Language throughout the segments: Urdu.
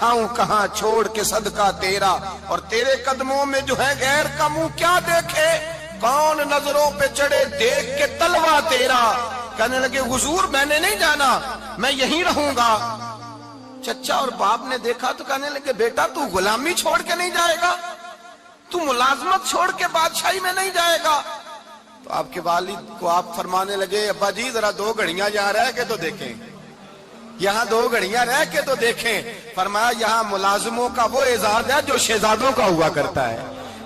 کہاں چھوڑ کے صدقہ تیرا، اور تیرے قدموں میں جو ہے غیر کا منہ کیا دیکھے، کون نظروں پہ چڑھے دیکھ کے تلوا تیرا۔ کہنے لگے حضور میں نے نہیں جانا، میں یہیں رہوں گا۔ چچا اور باپ نے دیکھا تو کہنے لگے بیٹا تو غلامی چھوڑ کے نہیں جائے گا، تو ملازمت چھوڑ کے بادشاہی میں نہیں جائے گا۔ تو آپ کے والد کو آپ فرمانے لگے ابا جی ذرا 2 گھڑیاں یہاں رہ کے تو دیکھیں، یہاں 2 گھڑیاں رہ کے تو دیکھیں۔ فرمایا یہاں ملازموں کا وہ اعزاز ہے جو شہزادوں کا ہوا کرتا ہے،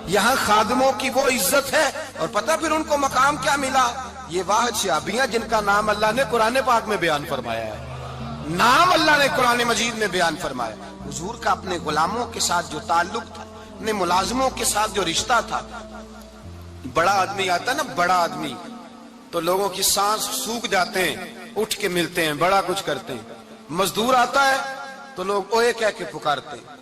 یہاں خادموں کی وہ عزت ہے۔ اور پتہ پھر ان کو مقام کیا ملا؟ یہ واحد شعبیاں جن کا نام اللہ نے قرآن پاک میں بیان فرمایا ہے، نام اللہ نے قرآن مجید میں بیان فرمایا۔ حضور کا اپنے غلاموں کے ساتھ جو تعلق تھا، اپنے ملازموں کے ساتھ جو رشتہ تھا، بڑا آدمی آتا ہے نا، بڑا آدمی تو لوگوں کی سانس سوکھ جاتے ہیں، اٹھ کے ملتے ہیں، بڑا کچھ کرتے ہیں۔ مزدور آتا ہے تو لوگ اوے کہہ کے پکارتے ہیں،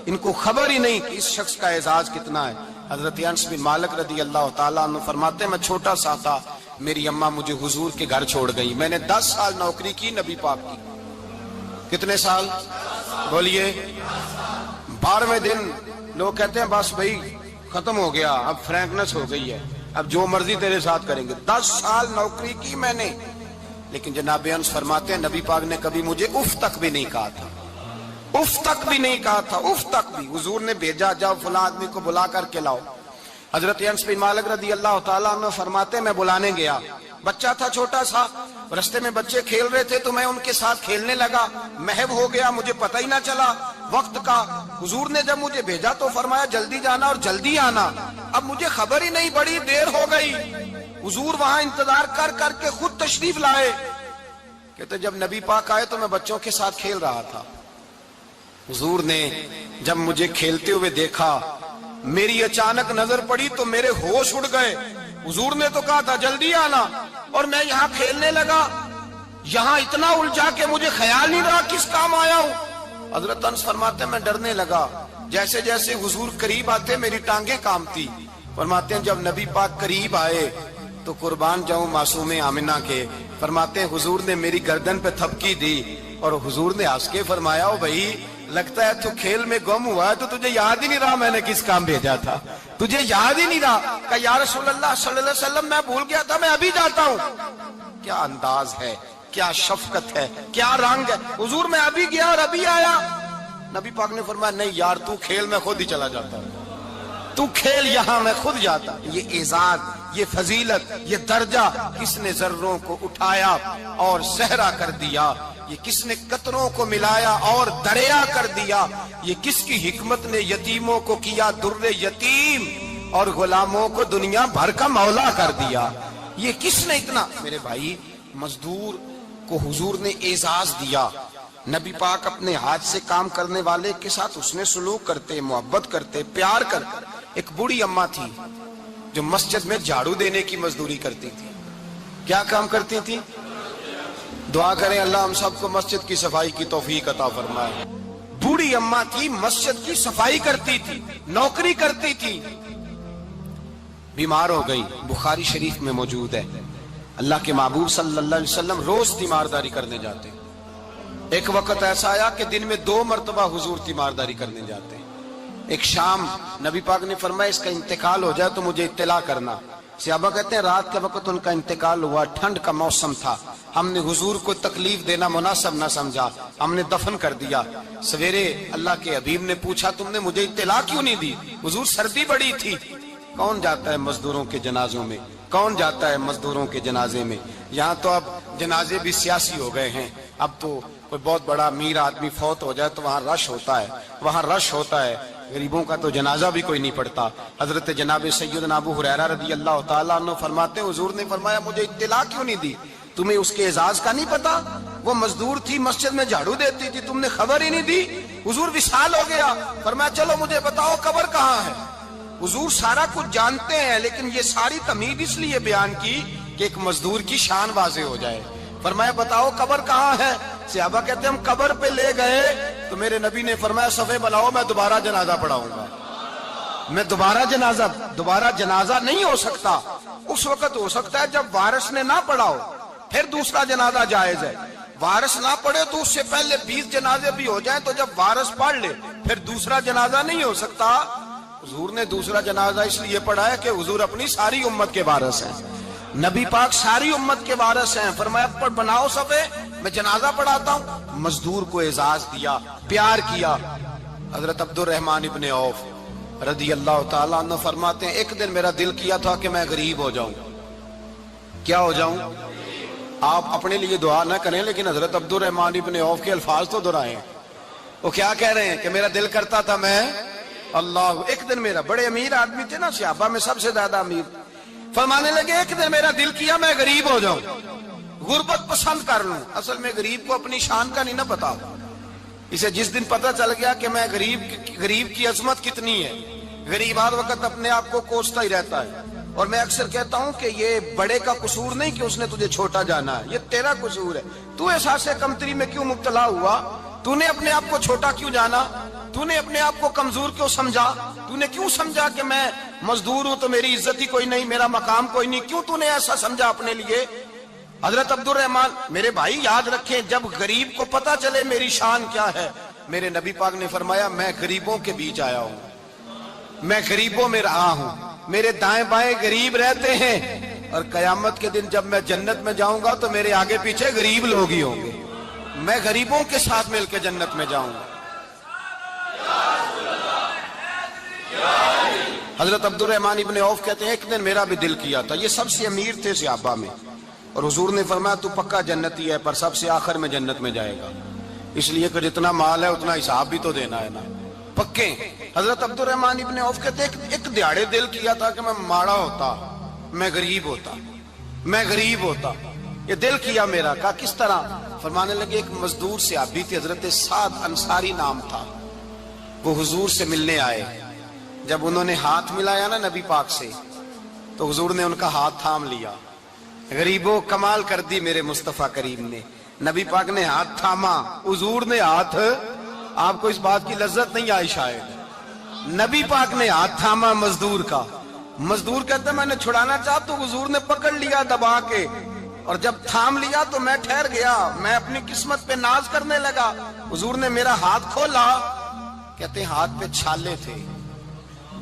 ان کو خبر ہی نہیں کہ اس شخص کا اعزاز کتنا ہے۔ حضرت انس بن مالک رضی اللہ تعالیٰ عنہ فرماتے ہیں میں چھوٹا سا تھا، میری اماں مجھے حضور کے گھر چھوڑ گئی، میں نے 10 سال نوکری کی نبی پاک کی۔ کتنے سال؟ بولیے 12ویں دن لوگ کہتے ہیں بس بھائی ختم ہو گیا، اب فرینکنس ہو گئی ہے، اب جو مرضی تیرے ساتھ کریں گے۔ 10 سال نوکری کی میں نے، لیکن جناب انس فرماتے ہیں نبی پاک نے کبھی مجھے اف تک بھی نہیں کہا تھا، اف تک بھی نہیں کہا تھا، اف تک بھی۔ حضور نے بھیجا جاؤ فلاں آدمی کو بلا کر کے لاؤ۔ حضرت انس بن مالک رضی اللہ تعالیٰ عنہ فرماتے ہیں میں بلانے گیا، بچہ تھا چھوٹا سا، رستے میں بچے کھیل رہے تھے تو میں ان کے ساتھ کھیلنے لگا، محو ہو گیا، مجھے پتہ ہی نہ چلا وقت کا۔ حضور نے جب مجھے بھیجا تو فرمایا جلدی جانا اور جلدی آنا، اب مجھے خبر ہی نہیں، بڑی دیر ہو گئی۔ حضور وہاں انتظار کر کر کے خود تشریف لائے۔ کہتے جب نبی پاک آئے تو میں بچوں کے ساتھ کھیل رہا تھا، حضور نے جب مجھے کھیلتے ہوئے دیکھا، میری اچانک نظر پڑی تو میرے ہوش اڑ گئے۔ حضور نے تو کہا تھا جلدی آنا، اور میں یہاں کھیلنے لگا، یہاں اتنا الجھا کہ مجھے خیال نہیں رہا کس کام آیا ہوں۔ حضرت انس فرماتے ہیں میں ڈرنے لگا، جیسے جیسے حضور قریب آتے میری ٹانگیں کانپتی۔ فرماتے ہیں جب نبی پاک قریب آئے تو قربان جاؤں معصوم آمنہ کے، فرماتے ہیں حضور نے میری گردن پہ تھپکی دی اور حضور نے ہنس کے فرمایا او بھائی لگتا ہے تو کھیل میں گم ہوا ہے تو تجھے یاد ہی نہیں رہا میں نے کس کام بھیجا تھا، تجھے یاد ہی نہیں رہا۔ کہا یا رسول اللہ صلی اللہ علیہ وسلم میں بھول گیا تھا، میں ابھی جاتا ہوں۔ کیا انداز ہے، کیا شفقت ہے، کیا رنگ ہے۔ حضور میں ابھی گیا اور ابھی آیا۔ نبی پاک نے فرمایا نہیں یار تو کھیل میں خود ہی چلا جاتا، تو کھیل یہاں میں خود جاتا۔ یہ اعزاز، یہ فضیلت، یہ درجہ کس نے ذروں کو اٹھایا اور صحرا کر دیا، یہ کس نے قطروں کو ملایا اور دریا کر دیا، یہ کس کی حکمت نے یتیموں کو کیا در یتیم اور غلاموں کو دنیا بھر کا مولا کر دیا۔ یہ کس نے اتنا؟ میرے بھائی مزدور کو حضور نے اعزاز دیا۔ نبی پاک اپنے ہاتھ سے کام کرنے والے کے ساتھ اس نے سلوک کرتے، محبت کرتے، پیار کرتے۔ ایک بوڑھی اماں تھی جو مسجد میں جھاڑو دینے کی مزدوری کرتی تھی۔ کیا کام کرتی تھی؟ دعا کریں اللہ ہم سب کو مسجد کی صفائی کی توفیق عطا فرمائے۔ بوڑھی اماں تھی، مسجد کی صفائی کرتی تھی، نوکری کرتی تھی، بیمار ہو گئی۔ بخاری شریف میں موجود ہے اللہ کے محبوب صلی اللہ علیہ وسلم روز تیمارداری کرنے جاتے۔ ایک وقت ایسا آیا کہ دن میں 2 مرتبہ حضور تیمارداری کرنے جاتے۔ ایک شام نبی پاک نے فرمایا اس کا انتقال ہو جائے تو مجھے اطلاع کرنا۔ صحابہ کہتے ہیں رات کے وقت ان کا انتقال ہوا، ٹھنڈ کا موسم تھا، ہم نے حضور کو تکلیف دینا مناسب نہ سمجھا، ہم نے دفن کر دیا۔ سویرے اللہ کے حبیب نے پوچھا تم نے مجھے اطلاع کیوں نہیں دی؟ حضور سردی بڑی تھی۔ کون جاتا ہے مزدوروں کے جنازوں میں؟ کون جاتا ہے مزدوروں کے جنازے میں؟ یہاں تو اب جنازے بھی سیاسی ہو گئے ہیں، اب تو کوئی بہت بڑا امیر آدمی فوت ہو جائے تو وہاں رش ہوتا ہے، وہاں رش ہوتا ہے، غریبوں کا تو جنازہ بھی کوئی نہیں پڑتا۔ حضرت جناب سیدنا ابو ہریرہ رضی اللہ تعالیٰ عنہ فرماتے ہیں حضور نے فرمایا مجھے اطلاع کیوں نہیں دی؟ تمہیں اس کے اعزاز کا نہیں پتا؟ وہ مزدور تھی، مسجد میں جھاڑو دیتی تھی، تم نے خبر ہی نہیں دی؟ حضور وصال ہو گیا، فرمایا چلو مجھے بتاؤ قبر کہاں ہے۔ حضور سارا کچھ جانتے ہیں لیکن یہ ساری تمہید اس لیے بیان کی کہ ایک مزدور کی شان واضح ہو جائے۔ فرمایا بتاؤ قبر کہاں ہے؟ صحابہ کہتے ہیں ہم قبر پہ لے گئے تو میرے نبی نے فرمایا صفے بناؤ میں دوبارہ جنازہ پڑھاؤں گا۔ میں دوبارہ جنازہ نہیں ہو سکتا، اس وقت ہو سکتا ہے جب وارث نے نہ پڑھاؤ، پھر دوسرا جنازہ جائز ہے۔ وارث نہ پڑھے تو اس سے پہلے 20 جنازے بھی ہو جائیں تو جب وارث پڑھ لے پھر دوسرا جنازہ نہیں ہو سکتا. حضور نے دوسرا جنازہ اس لیے پڑھایا کہ حضور اپنی ساری امت کے وارث ہیں. نبی پاک ساری امت کے وارث ہیں. فرمایا پر بناؤ صفے، میں جنازہ پڑھاتا ہوں. مزدور کو اعزاز دیا، پیار کیا. حضرت عبد الرحمن ابن عوف رضی اللہ تعالیٰ عنہ فرماتے ہیں ایک دن میرا دل کیا تھا کہ میں غریب ہو جاؤں. کیا ہو جاؤں؟ آپ اپنے لیے دعا نہ کریں لیکن حضرت عبد الرحمن ابن عوف کے الفاظ تو دہرائیں. وہ کیا کہہ رہے ہیں کہ میرا دل کرتا تھا میں اللہ. ایک دن میرا، بڑے امیر آدمی تھے نا صحابہ میں سب سے زیادہ امیر، فرمانے لگے ایک دن میرا دل کیا میں غریب ہو جاؤں، غربت پسند کر لوں. اصل میں غریب کو اپنی شان کا نہیں نہ پتا. اسے جس دن پتا چل گیا کہ میں غریب کی عظمت کتنی ہے، غریب ہر وقت اپنے آپ کو کوستا ہی رہتا ہے. اور میں اکثر کہتا ہوں کہ یہ بڑے کا قصور نہیں کہ اس نے تجھے چھوٹا جانا ہے، یہ تیرا قصور ہے. تو احساس کمتری میں کیوں مبتلا ہوا؟ تو نے اپنے آپ کو چھوٹا کیوں جانا؟ تو نے اپنے آپ کو کمزور کیوں سمجھا؟ تو نے کیوں سمجھا کہ میں مزدور ہوں تو میری عزت ہی کوئی نہیں، میرا مقام کوئی نہیں؟ کیوں تو نے ایسا سمجھا اپنے لیے؟ حضرت عبد الرحمن میرے بھائی یاد رکھیں، جب غریب کو پتا چلے میری شان کیا ہے، میرے نبی پاک نے فرمایا میں غریبوں کے بیچ آیا ہوں، میں غریبوں میں رہا ہوں، میرے دائیں بائیں غریب رہتے ہیں، اور قیامت کے دن جب میں جنت میں جاؤں گا تو میرے آگے پیچھے غریب لوگ ہی ہوں گے. میں غریبوں کے ساتھ مل کے جنت میں جاؤں گا. حضرت عبد الرحمن ابن عوف کہتے ہیں ایک دن میرا بھی دل کیا تھا. یہ سب سے امیر تھے صحابہ میں، اور حضور نے فرمایا تو پکا جنتی ہے پر سب سے آخر میں جنت میں جائے گا، اس لیے کہ جتنا مال ہے اتنا حساب بھی تو دینا ہے نا، پکے. حضرت عبد الرحمن ابن عوف کہتے ہیں ایک دیہڑے دل کیا تھا کہ میں ماڑا ہوتا، میں غریب ہوتا، میں غریب ہوتا. یہ دل کیا میرا. کہا کس طرح؟ فرمانے لگے ایک مزدور صحابی تھے، حضرت سعد انصاری نام تھا، وہ حضور سے ملنے آئے. جب انہوں نے ہاتھ ملایا نا نبی پاک سے تو حضور نے ان کا ہاتھ تھام لیا. غریبوں کمال کر دی میرے مصطفیٰ کریم نے. نبی پاک نے ہاتھ تھاما، حضور نے ہاتھ، آپ کو اس بات کی لذت نہیں آئی شاید، نبی پاک نے ہاتھ تھاما مزدور کا. مزدور کہتا میں نے چھڑانا چاہا تو حضور نے پکڑ لیا دبا کے، اور جب تھام لیا تو میں ٹھہر گیا، میں اپنی قسمت پہ ناز کرنے لگا. حضور نے میرا ہاتھ کھولا، کہتے ہیں ہاتھ پہ چھالے تھے،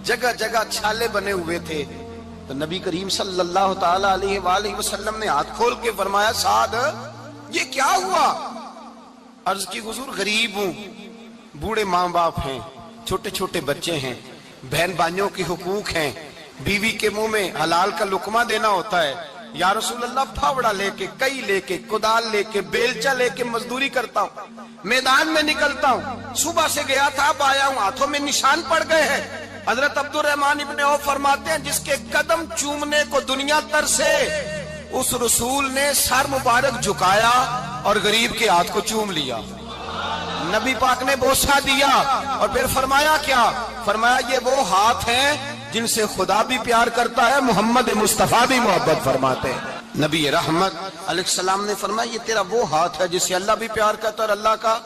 جگہ جگہ چھالے بنے ہوئے تھے. تو نبی کریم صلی اللہ تعالی علیہ وآلہ وسلم نے ہاتھ کھول کے فرمایا سعد یہ کیا ہوا؟ عرض کی حضور غریب ہوں، بوڑھے ماں باپ ہیں، چھوٹے چھوٹے بچے ہیں، بہن بھائیوں کے حقوق ہیں، بیوی کے منہ میں حلال کا لقمہ دینا ہوتا ہے. یا رسول اللہ پھاوڑا لے کے، کئی لے کے، کدال لے کے، بیلچا لے کے مزدوری کرتا ہوں، میدان میں نکلتا ہوں، صبح سے گیا تھا اب آیا ہوں، ہاتھوں میں نشان پڑ گئے ہیں. حضرت عبد الرحمن ابن عوف فرماتے ہیں جس کے قدم چومنے کو دنیا ترسے، اس رسول نے سر مبارک جھکایا اور غریب کے ہاتھ کو چوم لیا. نبی پاک نے بوسہ دیا اور پھر فرمایا کیا؟ فرمایا یہ وہ ہاتھ ہیں جن سے خدا بھی پیار کرتا ہے، محمد مصطفیٰ بھی محبت فرماتے ہیں. نبی رحمت علیہ السلام نے فرمایا یہ تیرا وہ ہاتھ ہے جس سے اللہ بھی پیار کرتا ہے اور اللہ کا.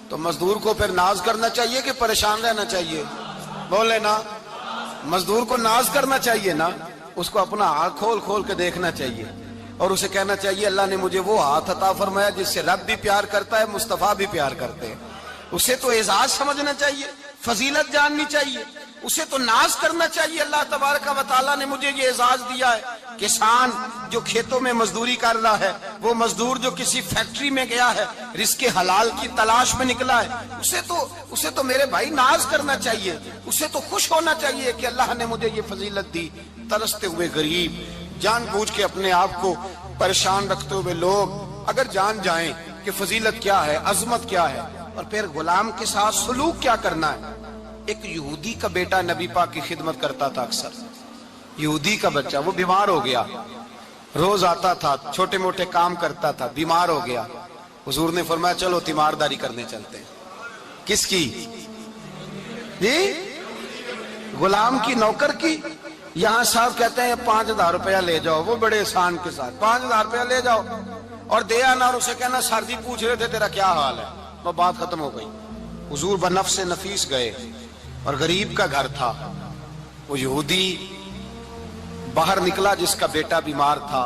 تو مزدور کو پھر ناز کرنا چاہیے کہ پریشان رہنا چاہیے؟ بولے نا، مزدور کو ناز کرنا چاہیے نا، اس کو اپنا ہاتھ کھول کھول کے دیکھنا چاہیے اور اسے کہنا چاہیے اللہ نے مجھے وہ ہاتھ عطا فرمایا جس سے رب بھی پیار کرتا ہے، مصطفیٰ بھی پیار کرتے ہیں. اسے تو اعزاز سمجھنا چاہیے، فضیلت جاننی چاہیے، اسے تو ناز کرنا چاہیے. اللہ تبارک و تعالیٰ نے مجھے یہ اعزاز دیا ہے. کسان جو کھیتوں میں مزدوری کر رہا ہے، وہ مزدور جو کسی فیکٹری میں گیا ہے، رزق حلال کی تلاش میں نکلا ہے، اسے تو میرے بھائی ناز کرنا چاہیے، اسے تو خوش ہونا چاہیے کہ اللہ نے مجھے یہ فضیلت دی. ترستے ہوئے غریب، جان بوجھ کے اپنے آپ کو پریشان رکھتے ہوئے لوگ اگر جان جائیں کہ فضیلت کیا ہے، عظمت کیا ہے، اور پھر غلام کے ساتھ سلوک کیا کرنا ہے. ایک یہودی کا بیٹا نبی پاک کی خدمت کرتا تھا اکثر. یہودی کا بچہ، وہ بیمار ہو گیا، روز آتا تھا، چھوٹے موٹے کام کرتا تھا، بیمار ہو گیا. حضور نے فرمایا چلو تیمارداری کرنے چلتے ہیں. کس کی؟ جی غلام کی، نوکر کی. یہاں صاحب کہتے ہیں 5000 روپیہ لے جاؤ، وہ بڑے احسان کے ساتھ 5000 روپیہ لے جاؤ اور دے آنا، اور اسے کہنا سردی پوچھ رہے تھے تیرا کیا حال ہے، وہ بات ختم ہو گئی. حضور بنفس نفیس گئے اور غریب کا گھر تھا. وہ یہودی باہر نکلا جس کا بیٹا بیمار تھا،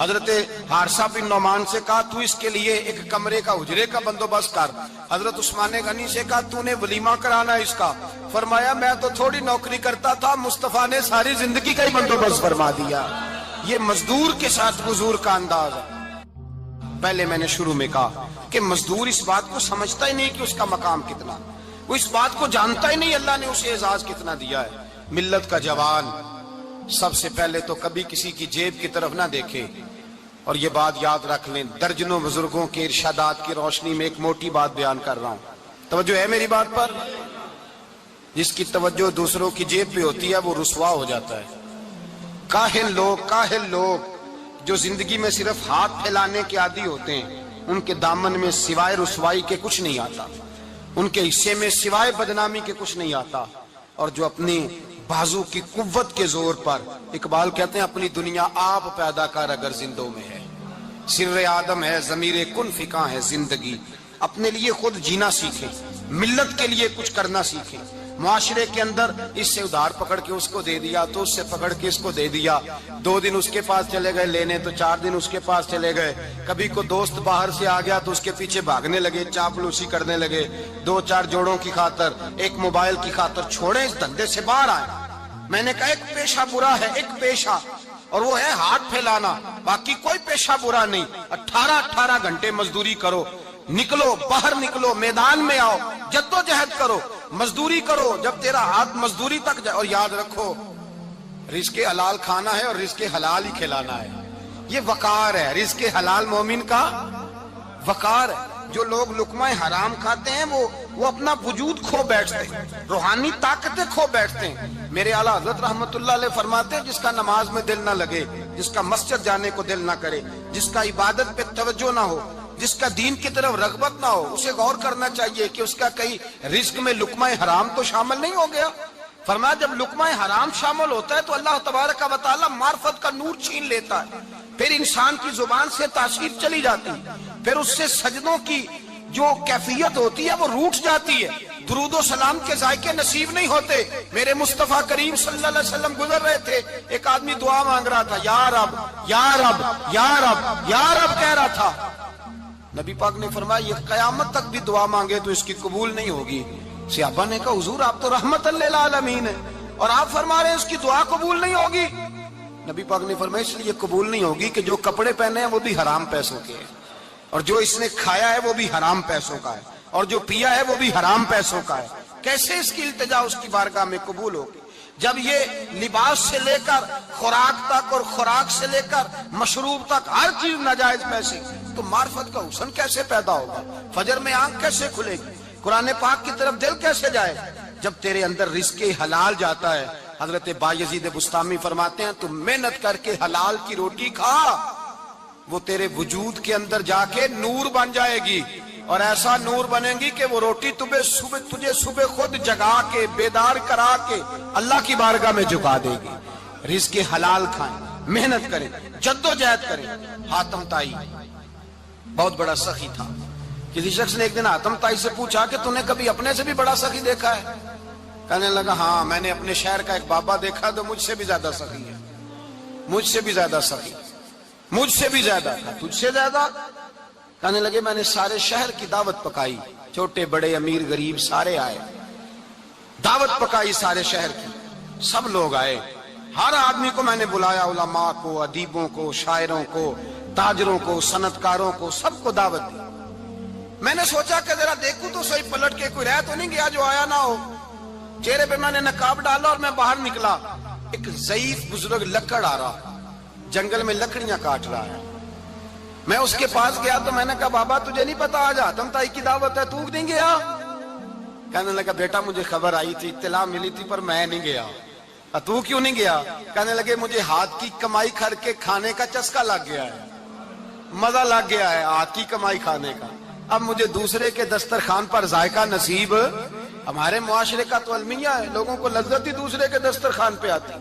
حضرت حارثہ بن نعمان سے کہا تو اس کے لیے ایک کمرے کا حجرے کا بندوبست کر. حضرت عثمان غنی سے کہا تو نے ولیمہ کرانا ہے اس کا. فرمایا میں تو تھوڑی نوکری کرتا تھا, مصطفیٰ نے ساری زندگی کا ہی بندوبست فرما دیا. یہ مزدور کے ساتھ حضور کا انداز ہے. پہلے میں نے شروع میں کہا کہ مزدور اس بات کو سمجھتا ہی نہیں کہ اس کا مقام کتنا, وہ اس بات کو جانتا ہی نہیں اللہ نے اسے اعزاز کتنا دیا ہے. ملت کا جوان سب سے پہلے تو کبھی کسی کی جیب کی طرف نہ دیکھے. اور یہ بات یاد رکھ لیں, درجنوں بزرگوں کے ارشادات کی روشنی میں ایک موٹی بات بیان کر رہا ہوں. توجہ ہے میری بات پر؟ جس کی توجہ دوسروں کی جیب پہ ہوتی ہے وہ رسوا ہو جاتا ہے. کاہل لوگ جو زندگی میں صرف ہاتھ پھیلانے کے عادی ہوتے ہیں, ان کے دامن میں سوائے رسوائی کے کچھ نہیں آتا, ان کے حصے میں سوائے بدنامی کے کچھ نہیں آتا. اور جو اپنی بازو کی قوت کے زور پر, اقبال کہتے ہیں اپنی دنیا آپ پیدا کر اگر زندوں میں ہے, سر آدم ہے ضمیر کن فکاں ہے زندگی. اپنے لیے خود جینا سیکھیں, ملت کے لیے کچھ کرنا سیکھیں. معاشرے کے اندر اس سے ادھار پکڑ کے اس کو دے دیا, تو اس سے پکڑ کے اس کو دے دیا. 2 دن اس کے پاس چلے گئے لینے, تو 4 دن اس کے پاس چلے گئے. کبھی کو دوست باہر سے آ گیا تو اس کے پیچھے بھاگنے لگے, چاپلوسی کرنے لگے. 2-4 جوڑوں کی خاطر, ایک موبائل کی خاطر چھوڑیں اس دھندے سے باہر آئیں. میں نے کہا ایک پیشہ برا ہے, ایک پیشہ, اور وہ ہے ہاتھ پھیلانا. باقی کوئی پیشہ برا نہیں. 18 گھنٹے مزدوری کرو, نکلو باہر, نکلو میدان میں آؤ, جدوجہد کرو, مزدوری کرو جب تیرا ہاتھ مزدوری تک جائے. اور یاد رکھو رزق حلال کھانا ہے اور رزق حلال ہی کھلانا ہے. یہ وقار ہے, رزق حلال مومن کا وقار ہے. جو لوگ لقمہ حرام کھاتے ہیں وہ اپنا وجود کھو بیٹھتے ہیں, روحانی طاقتیں کھو بیٹھتے ہیں. میرے اعلیٰ حضرت رحمت اللہ علیہ فرماتے ہیں جس کا نماز میں دل نہ لگے, جس کا مسجد جانے کو دل نہ کرے, جس کا عبادت پہ توجہ نہ ہو, جس کا دین کی طرف رغبت نہ ہو, اسے غور کرنا چاہیے کہ اس کا کئی رزق میں لقمہ حرام تو شامل نہیں ہو گیا. فرمایا جب لقمہ حرام شامل ہوتا ہے تو اللہ تبارک و تعالی معرفت کا نور چھین لیتا ہے, پھر انسان کی زبان سے تاثیر چلی جاتی ہے, پھر اس سے سجدوں کی جو کیفیت ہوتی ہے وہ روٹ جاتی ہے, درود و سلام کے ذائقے نصیب نہیں ہوتے. میرے مصطفیٰ کریم صلی اللہ علیہ وسلم گزر رہے تھے, ایک آدمی دعا مانگ رہا تھا, یا رب یا رب یا رب یا رب کہہ رہا تھا. نبی پاک نے فرمایا یہ قیامت تک بھی دعا مانگے تو اس کی قبول نہیں ہوگی. صحابہ نے کہا حضور آپ تو رحمت للعالمین ہیں اور آپ فرما رہے ہیں اس کی دعا قبول نہیں ہوگی. نبی پاک نے فرمایا اس لیے قبول نہیں ہوگی کہ جو کپڑے پہنے ہیں وہ بھی حرام پیسوں کے ہیں, اور جو اس نے کھایا ہے وہ بھی حرام پیسوں کا ہے, اور جو پیا ہے وہ بھی حرام پیسوں کا ہے. کیسے اس کی التجا اس کی بارگاہ میں قبول ہوگی جب یہ لباس سے لے کر خوراک تک اور خوراک سے لے کر مشروب تک ہر چیز ناجائز پیسے. تو معرفت کا حسن کیسے پیدا ہوگا, فجر میں آنکھ کیسے کھلے گی, قرآن پاک کی طرف دل کیسے جائے جب تیرے اندر رزق حلال جاتا ہے. حضرت بایزید بستامی فرماتے ہیں تو محنت کر کے حلال کی روٹی کھا, وہ تیرے وجود کے اندر جا کے نور بن جائے گی, اور ایسا نور بنے گی کہ وہ روٹی تجھے صبح خود جگا کے بیدار کرا کے اللہ کی بارگاہ میں جھکا دے گی. رزق حلال کھائیں, محنت کریں, جدوجہد کریں. حاتم طائی بہت بڑا سخی تھا. کسی شخص نے ایک دن حاتم طائی سے پوچھا کہ تو نے کبھی اپنے سے بھی بڑا سخی دیکھا ہے؟ کہنے لگا ہاں میں نے اپنے شہر کا ایک بابا دیکھا تو مجھ سے بھی زیادہ سخی ہے, مجھ سے بھی زیادہ سخی, مجھ سے بھی زیادہ, تجھ سے زیادہ. کہنے لگے میں نے سارے شہر کی دعوت پکائی, چھوٹے بڑے امیر غریب سارے آئے, دعوت پکائی سارے شہر کی, سب لوگ آئے, ہر آدمی کو میں نے بلایا, علماء کو, ادیبوں کو, شاعروں کو, تاجروں کو, صنعت کاروں کو, سب کو دعوت دی. میں نے سوچا کہ ذرا دیکھوں تو صحیح پلٹ کے کوئی رہ تو نہیں گیا جو آیا نہ ہو. چہرے پہ میں نے نقاب ڈالا اور میں باہر نکلا. ایک ضعیف بزرگ لکڑ آ رہا, جنگل میں لکڑیاں کاٹ رہا ہے. میں اس کے پاس گیا تو میں نے کہا بابا تجھے نہیں پتا آج حاتم طائی کی دعوت ہے, تو نہیں گیا؟ کہنے لگا بیٹا مجھے خبر آئی تھی, اطلاع ملی تھی, پر میں نہیں گیا. تو کیوں نہیں گیا؟ کہنے لگے مجھے ہاتھ کی کمائی کر کے کھانے کا چسکا لگ گیا ہے, مزہ لگ گیا ہے ہاتھ کی کمائی کھانے کا. اب مجھے دوسرے کے دسترخوان پر ذائقہ نصیب, ہمارے معاشرے کا تو المیہ ہے, لوگوں کو لذت ہی دوسرے کے دسترخوان پہ آتی,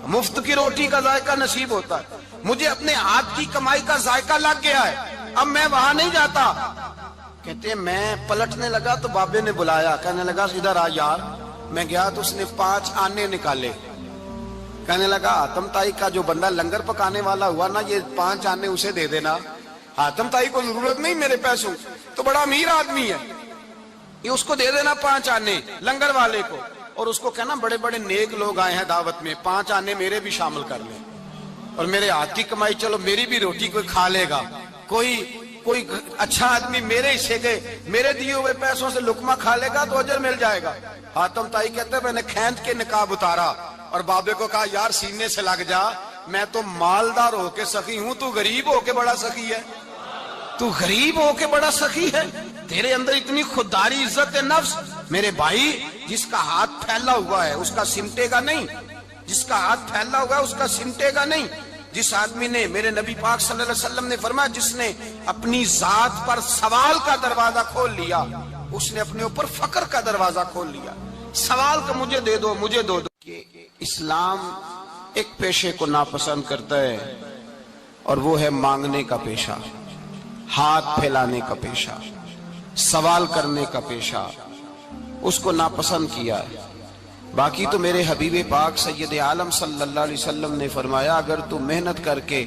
مفت کی روٹی کا ذائقہ نصیب ہوتا ہے. مجھے اپنے ہاتھ کی کمائی کا ذائقہ لگ گیا ہے, اب میں وہاں نہیں جاتا. کہتے ہیں میں پلٹنے لگا تو بابے نے بلایا, کہنے لگا ادھر آ یار. میں گیا تو اس نے 5 آنے نکالے, کہنے لگا حاتم تائی کا جو بندہ لنگر پکانے والا ہوا نا، یہ 5 آنے اسے دے دینا، حاتم تائی کو ضرورت نہیں میرے پیسوں، تو بڑا امیر آدمی ہے، یہ اس کو دے دینا 5 آنے لنگر والے کو، اور اس کو کہنا بڑے بڑے نیک لوگ آئے ہیں دعوت میں، 5 آنے میرے بھی شامل کر لیں، اور میرے ہاتھ کی کمائی چلو میری بھی روٹی کوئی کھا لے گا، کوئی اچھا آدمی میرے حصے کے میرے دیے ہوئے پیسوں سے لقمہ کھا لے گا تو اجر مل جائے گا۔ حاتم تائی کہتے ہیں میں نے کھینچ کے نقاب اتارا اور بابے کو کہا یار سینے سے لگ جا، میں تو مالدار ہو کے سخی ہوں، تو غریب ہو کے بڑا سخی ہے، تو غریب ہو کے بڑا سخی ہے، تیرے اندر اتنی خودداری عزت نفس۔ میرے بھائی جس کا ہاتھ پھیلا ہوا ہے اس کا سمٹے گا نہیں، جس کا ہاتھ پھیلا ہوا ہے اس کا سمٹے گا نہیں۔ جس آدمی نے، میرے نبی پاک صلی اللہ علیہ وسلم نے فرمایا جس نے اپنی ذات پر سوال کا دروازہ کھول لیا اس نے اپنے اوپر فقر کا دروازہ کھول لیا۔ سوال کا مجھے دے دو مجھے دو کہ اسلام ایک پیشے کو ناپسند کرتا ہے اور وہ ہے مانگنے کا پیشہ، ہاتھ پھیلانے کا پیشہ، سوال کرنے کا پیشہ، اس کو ناپسند کیا ہے۔ باقی تو میرے حبیب پاک سید عالم صلی اللہ علیہ وسلم نے فرمایا اگر تو محنت کر کے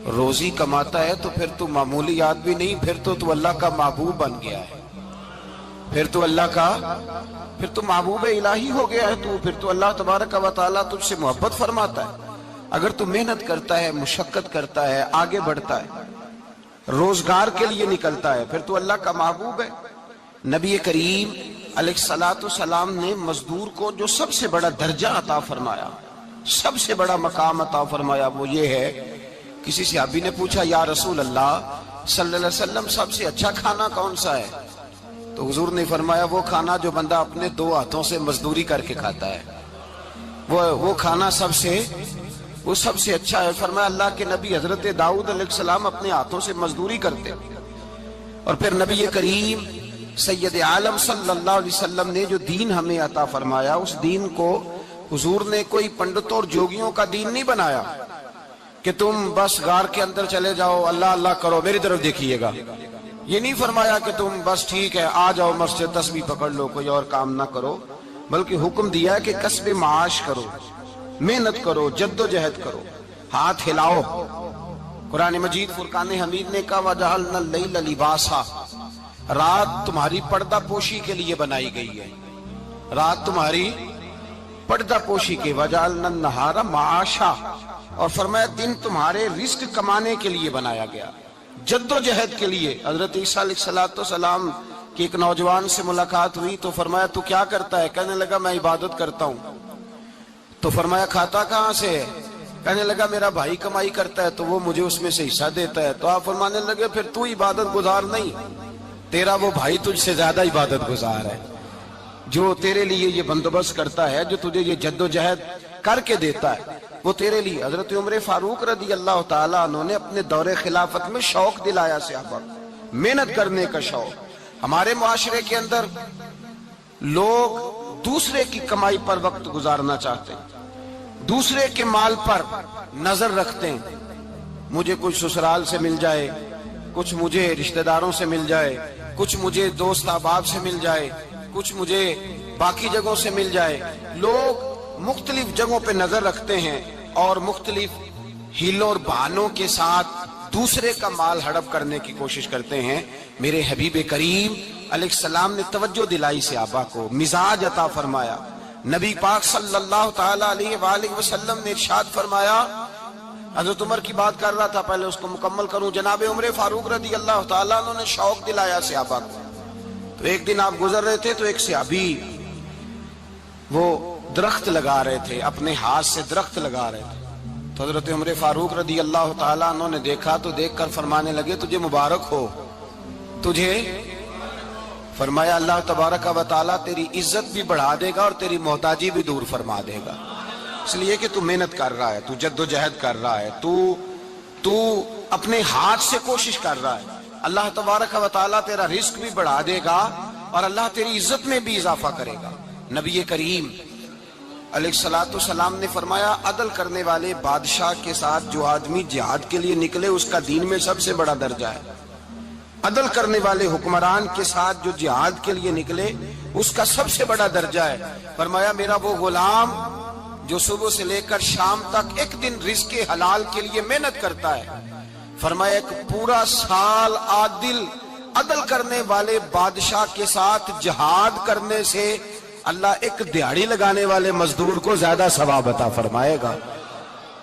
روزی کماتا ہے تو پھر تو معمولی آدمی نہیں، پھر تو اللہ کا محبوب بن گیا ہے، پھر تو محبوب الہی ہو گیا ہے، پھر تو اللہ تبارک و تعالیٰ تجھ سے محبت فرماتا ہے۔ اگر تو محنت کرتا ہے، مشقت کرتا ہے، آگے بڑھتا ہے، روزگار کے لیے نکلتا ہے، پھر تو اللہ کا محبوب ہے۔ نبی کریم علیہ السلام نے مزدور کو جو سب سے بڑا درجہ عطا فرمایا، سب سے بڑا مقام عطا فرمایا وہ یہ ہے، کسی صحابی نے پوچھا یا رسول اللہ صلی اللہ علیہ وسلم سب سے اچھا کھانا کون سا ہے؟ تو حضور نے فرمایا وہ کھانا جو بندہ اپنے 2 ہاتھوں سے مزدوری کر کے کھاتا ہے، وہ کھانا سب سے اچھا ہے۔ فرمایا اللہ کے نبی حضرت داؤد علیہ السلام اپنے ہاتھوں سے مزدوری کرتے، اور پھر نبی کریم سید عالم صلی اللہ علیہ وسلم نے جو دین ہمیں عطا فرمایا اس دین کو حضور نے کوئی پنڈتوں اور جوگیوں کا دین نہیں بنایا کہ تم بس غار کے اندر چلے جاؤ اللہ اللہ کرو میری طرف دیکھیے گا، یہ نہیں فرمایا کہ تم بس ٹھیک ہے آ جاؤ مسجد تسبیح پکڑ لو کوئی اور کام نہ کرو، بلکہ حکم دیا ہے کہ کسب معاش کرو، محنت کرو، جد و جہد کرو، ہاتھ ہلاؤ۔ قرآن مجید فرقان حمید نے کہا وَجَعَلْنَا اللَّيْلَ لِبَاسًا، رات تمہاری پردہ پوشی کے لیے بنائی گئی ہے، رات تمہاری پردہ پوشی کے، وَجَعَلْنَا النَّهَارَ مَعَاشًا، اور فرمایا دن تمہارے رزق کمانے کے لیے بنایا گیا، جد و جہد کے لیے۔ حضرت عیسیٰ علیہ السلام کی ایک نوجوان سے ملاقات ہوئی تو فرمایا تو کیا کرتا ہے؟ کہنے لگا میں عبادت کرتا ہوں۔ تو فرمایا کھاتا کہاں سے ہے؟ کہنے لگا میرا بھائی کمائی کرتا ہے تو وہ مجھے اس میں سے حصہ دیتا ہے۔ تو آپ فرمانے لگے پھر تو عبادت گزار نہیں، تیرا وہ بھائی تجھ سے زیادہ عبادت گزار ہے، جو تیرے لیے یہ بندوبست کرتا ہے، جو تجھے یہ جد و جہد کر کے دیتا ہے وہ تیرے لیے۔ حضرت عمر فاروق رضی اللہ تعالیٰ عنہ نے اپنے دور خلافت میں شوق دلایا صحابہ، محنت کرنے کا شوق۔ ہمارے معاشرے کے اندر لوگ دوسرے کی کمائی پر وقت گزارنا چاہتے ہیں، دوسرے کے مال پر نظر رکھتے ہیں، مجھے کچھ سسرال سے مل جائے، کچھ مجھے رشتہ داروں سے مل جائے، کچھ مجھے دوست احباب سے مل جائے، کچھ مجھے باقی جگہوں سے مل جائے۔ لوگ مختلف جگہوں پہ نظر رکھتے ہیں اور مختلف ہیلوں اور بہانوں کے ساتھ دوسرے کا مال ہڑپ کرنے کی کوشش کرتے ہیں۔ میرے حبیب کریم علیہ السلام نے توجہ دلائی صحابہ کو، مزاج عطا فرمایا۔ نبی پاک صلی اللہ تعالیٰ علیہ وآلہ وسلم نے ارشاد فرمایا، حضرت عمر کی بات کر رہا تھا پہلے اس کو مکمل کروں، جناب عمر فاروق رضی اللہ تعالیٰ عنہ نے شوق دلایا صحابہ کو۔ تو ایک دن آپ گزر رہے تھے تو ایک صحابی وہ درخت لگا رہے تھے، اپنے ہاتھ سے درخت لگا رہے تھے، تو حضرت عمر فاروق رضی اللہ تعالیٰ عنہ نے دیکھا تو دیکھ کر فرمانے لگے تجھے مبارک ہو، تجھے فرمایا اللہ تبارک و تعالیٰ تیری عزت بھی بڑھا دے گا اور تیری محتاجی بھی دور فرما دے گا، اس لیے کہ تو محنت کر رہا ہے، تو جد و جہد کر رہا ہے، تو اپنے ہاتھ سے کوشش کر رہا ہے، اللہ تبارک و تعالیٰ تیرا رزق بھی بڑھا دے گا اور اللہ تیری عزت میں بھی اضافہ کرے گا۔ نبی کریم علیہ السلام نے فرمایا عدل کرنے والے بادشاہ کے ساتھ جو آدمی جہاد کے لیے نکلے اس کا دین میں سب سے بڑا درجہ ہے، عدل کرنے والے حکمران کے ساتھ جو جہاد کے لیے نکلے اس کا سب سے بڑا درجہ ہے۔ فرمایا میرا وہ غلام جو صبح سے لے کر شام تک ایک دن رزق حلال کے لیے محنت کرتا ہے، فرمایا ایک پورا سال عدل کرنے والے بادشاہ کے ساتھ جہاد کرنے سے اللہ ایک دیہڑی لگانے والے مزدور کو زیادہ ثواب عطا فرمائے گا،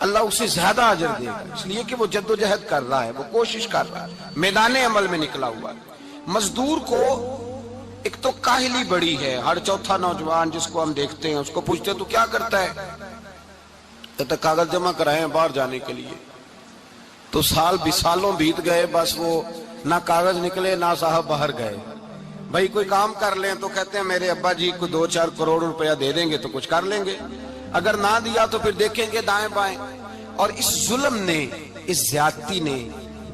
اللہ اسے زیادہ اجر دے گا، اس لیے کہ وہ جد و جہد کر رہا ہے، وہ کوشش کر رہا ہے، میدان عمل میں نکلا ہوا ہے۔ مزدور کو ایک تو کاہلی بڑی ہے، ہر چوتھا نوجوان جس کو ہم دیکھتے ہیں اس کو پوچھتے تو کیا کرتا ہے، کہتا کاغذ جمع کرائے ہیں باہر جانے کے لیے، تو سالوں بیت گئے، بس وہ نہ کاغذ نکلے نہ صاحب باہر گئے۔ بھائی کوئی کام کر لیں تو کہتے ہیں میرے ابا جی کو 2-4 کروڑ روپیہ دے دیں گے تو کچھ کر لیں گے، اگر نہ دیا تو پھر دیکھیں گے دائیں بائیں۔ اور اس ظلم نے، اس زیادتی نے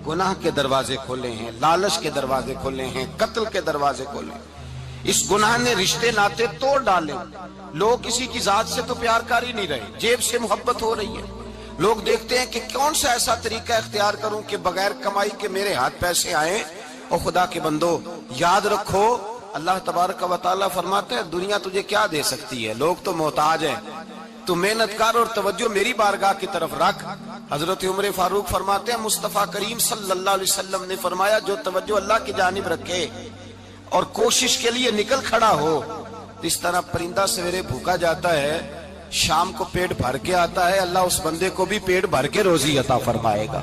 گناہ کے دروازے کھولے ہیں، لالچ کے دروازے کھولے ہیں، قتل کے دروازے کھولے ہیں۔ اس گناہ نے رشتے ناتے توڑ ڈالے، لوگ کسی کی ذات سے تو پیار کر ہی نہیں رہے، جیب سے محبت ہو رہی ہے۔ لوگ دیکھتے ہیں کہ کون سا ایسا طریقہ اختیار کروں کہ بغیر کمائی کے میرے ہاتھ پیسے آئیں۔ اور خدا کے بندو یاد رکھو، اللہ تبارک و تعالیٰ فرماتے ہیں دنیا تجھے کیا دے سکتی ہے، لوگ تو محتاج ہیں، تو محنت کر اور توجہ میری بارگاہ کی طرف رکھ۔ حضرت عمر فاروق فرماتے ہیں مصطفیٰ کریم صلی اللہ علیہ وسلم نے فرمایا جو توجہ اللہ کی جانب رکھے اور کوشش کے لیے نکل کھڑا ہو، اس طرح پرندہ سویرے بھوکا جاتا ہے شام کو پیٹ بھر کے آتا ہے، اللہ اس بندے کو بھی پیٹ بھر کے روزی عطا فرمائے گا۔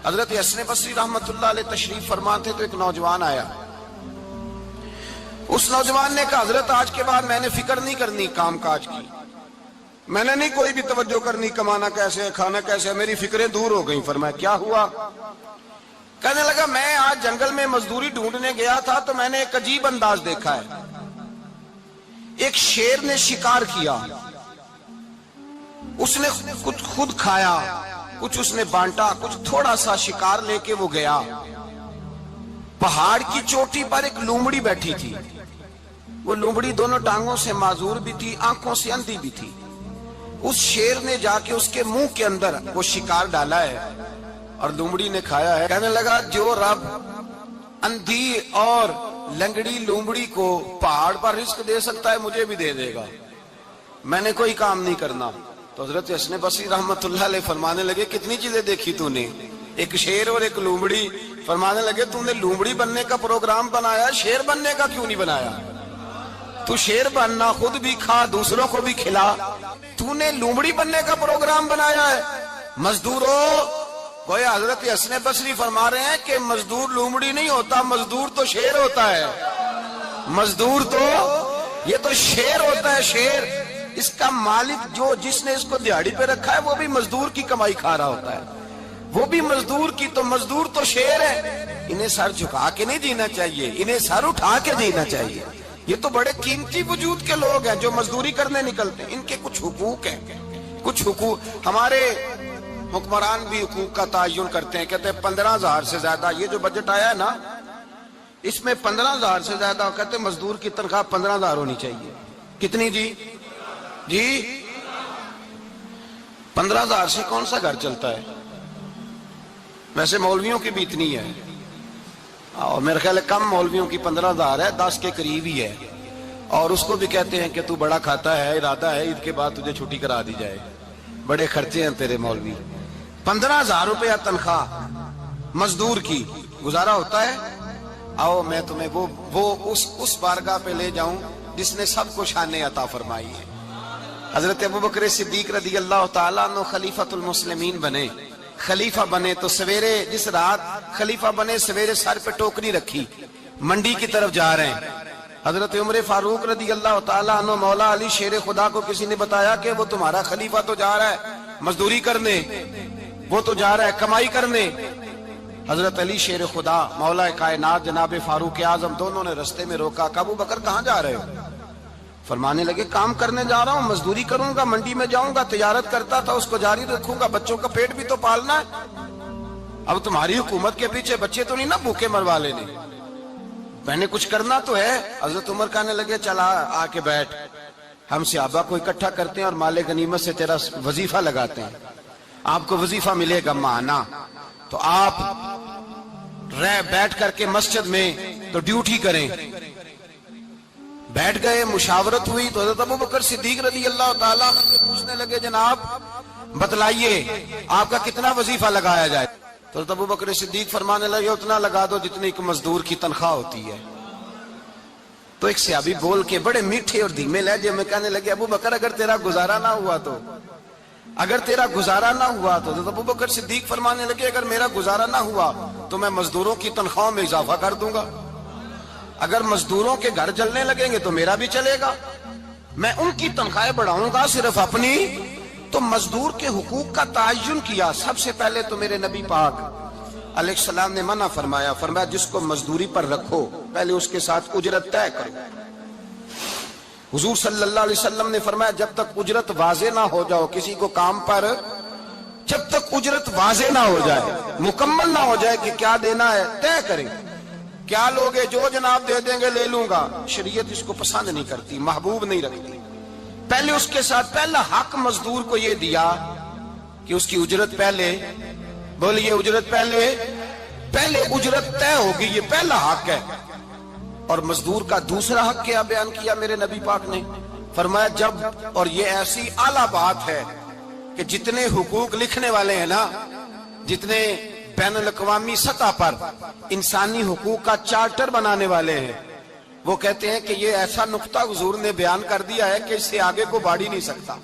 حضرت حسن بصری رحمت اللہ علیہ تشریف فرماتے تو ایک نوجوان آیا، اس نوجوان نے کہا حضرت آج کے بعد میں نے فکر نہیں کرنی کام کاج کی، میں نے نہیں کوئی بھی توجہ کرنی کمانا کیسے ہے کھانا کیسے ہے، میری فکریں دور ہو گئیں۔ فرمایا کیا ہوا؟ کہنے لگا میں آج جنگل میں مزدوری ڈھونڈنے گیا تھا تو میں نے ایک عجیب انداز دیکھا ہے، ایک شیر نے شکار کیا، اس نے کچھ خود کھایا، کچھ اس نے بانٹا، کچھ تھوڑا سا شکار لے کے وہ گیا، پہاڑ کی چوٹی پر ایک لومڑی بیٹھی تھی، وہ لومڑی دونوں ٹانگوں سے معذور بھی تھی، آنکھوں سے اندھی بھی تھی، اس شیر نے جا کے اس کے منہ کے اندر وہ شکار ڈالا ہے اور لومڑی نے کھایا ہے۔ کہنے لگا جو رب اندھی اور لنگڑی لومڑی کو پہاڑ پر رزق دے سکتا ہے مجھے بھی دے دے گا، میں نے کوئی کام نہیں کرنا۔ تو حضرت حسن بصری رحمت اللہ علیہ فرمانے لگے کتنی چیزیں دیکھی تو نے، ایک شیر اور ایک لومڑی، فرمانے لگے تم نے لومڑی بننے کا پروگرام بنایا، شیر بننے کا کیوں نہیں بنایا؟ تو شیر بننا، خود بھی کھا دوسروں کو بھی کھلا، تو نے لومڑی بننے کا پروگرام بنایا ہے۔ مزدوروں گویا حضرت حسن بصری فرما رہے ہیں کہ مزدور لومڑی نہیں ہوتا، مزدور تو شیر ہوتا ہے، مزدور تو یہ تو شیر ہوتا ہے، شیر۔ اس کا مالک جو جس نے اس کو دیہڑی پہ رکھا ہے وہ بھی مزدور کی کمائی کھا رہا ہوتا ہے، وہ بھی مزدور کی، تو مزدور تو شیر ہے۔ انہیں سر جھکا کے نہیں جینا چاہیے، انہیں سر اٹھا کے جینا چاہیے۔ یہ تو بڑے قیمتی وجود کے لوگ ہیں جو مزدوری کرنے نکلتے ہیں، ان کے کچھ حقوق ہیں، کچھ حقوق۔ ہمارے حکمران بھی حقوق کا تعین کرتے ہیں، کہتے ہیں 15,000 سے زیادہ، یہ جو بجٹ آیا ہے نا اس میں 15,000 سے زیادہ، کہتے ہیں مزدور کی تنخواہ 15,000 ہونی چاہیے۔ کتنی جی 15,000 سے کون سا گھر چلتا ہے؟ ویسے مولویوں کی بھی اتنی ہے، اور میرے خیال ہے کم مولویوں کی 15,000 ہے، 10 کے قریب ہی ہے، اور اس کو بھی کہتے ہیں کہ تو بڑا کھاتا ہے، ارادہ ہے عید کے بعد تجھے چھٹی کرا دی جائے، بڑے خرچے ہیں تیرے مولوی۔ 15,000 روپیہ تنخواہ مزدور کی، گزارا ہوتا ہے؟ آؤ میں تمہیں وہ اس بارگاہ پہ لے جاؤں جس نے سب کو شانیں عطا فرمائی ہے۔ حضرت ابوبکر صدیق رضی اللہ تعالیٰ عنہ خلیفۃ المسلمین بنے، خلیفہ بنے تو سویرے جس رات خلیفہ بنے سویرے سر پہ ٹوکری رکھی، منڈی کی طرف جا رہے ہیں۔ حضرت عمر فاروق رضی اللہ تعالیٰ عنہ مولا علی شیر خدا کو کسی نے بتایا کہ وہ تمہارا خلیفہ تو جا رہا ہے مزدوری کرنے، وہ تو جا رہا ہے کمائی کرنے۔ حضرت علی شیر خدا مولا کائنات جناب فاروق اعظم دونوں نے رستے میں روکا کہ ابوبکر کہاں جا رہے ہو؟ فرمانے لگے کام کرنے جا رہا ہوں، مزدوری کروں گا، منڈی میں جاؤں گا، تجارت کرتا تھا اس کو جاری رکھوں گا، بچوں کا پیٹ بھی تو پالنا ہے۔ اب تمہاری حکومت کے پیچھے بچے تو نہیں نا بھوکے مروا لینے، میں نے کچھ کرنا تو ہے۔ حضرت عمر کہنے لگے چلا آ کے بیٹھ، ہم صحابہ کو اکٹھا کرتے ہیں اور مال غنیمت سے تیرا وظیفہ لگاتے ہیں، آپ کو وظیفہ ملے گا ماہانہ، تو آپ بیٹھ کر کے مسجد میں تو ڈیوٹی کریں۔ بیٹھ گئے، مشاورت ہوئی تو حضرت ابوبکر صدیق رضی اللہ تعالیٰ لگے جناب بتلائیے آپ کا کتنا وظیفہ لگایا جائے؟ تو ابو بکر صدیق فرمانے لگے اتنا لگا دو جتنی ایک مزدور کی تنخواہ ہوتی ہے۔ تو ایک صحابی بول کے بڑے میٹھے اور دھیمے لہجے میں کہنے لگے ابو بکر اگر تیرا گزارا نہ ہوا تو ابو بکر صدیق فرمانے لگے اگر میرا گزارا نہ ہوا تو میں مزدوروں کی تنخواہوں میں اضافہ کر دوں گا، اگر مزدوروں کے گھر جلنے لگیں گے تو میرا بھی چلے گا، میں ان کی تنخواہیں بڑھاؤں گا صرف اپنی۔ تو مزدور کے حقوق کا تعین کیا۔ سب سے پہلے تو میرے نبی پاک علیہ السلام نے منع فرمایا جس کو مزدوری پر رکھو پہلے اس کے ساتھ اجرت طے کرو۔ حضور صلی اللہ علیہ وسلم نے فرمایا جب تک اجرت واضح نہ ہو جاؤ کسی کو کام پر، جب تک اجرت واضح نہ ہو جائے، مکمل نہ ہو جائے کہ کیا دینا ہے، طے کریں۔ کیا لوگے؟ جو جناب دے دیں گے لے لوں گا۔ شریعت اس کو پسند نہیں کرتی، محبوب نہیں رکھتی۔ پہلے اس کے ساتھ پہلا حق مزدور کو یہ دیا کہ اس کی اجرت پہلے، بولیے اجرت پہلے اجرت طے ہوگی، یہ پہلا حق ہے۔ اور مزدور کا دوسرا حق کیا بیان کیا میرے نبی پاک نے؟ فرمایا جب، اور یہ ایسی اعلیٰ بات ہے کہ جتنے حقوق لکھنے والے ہیں نا، جتنے بین الاقوامی سطح پر انسانی حقوق کا چارٹر بنانے والے ہیں، وہ کہتے ہیں کہ یہ ایسا نقطہ حضور نے بیان کر دیا ہے کہ اس سے آگے کو بڑھ ہی نہیں سکتا،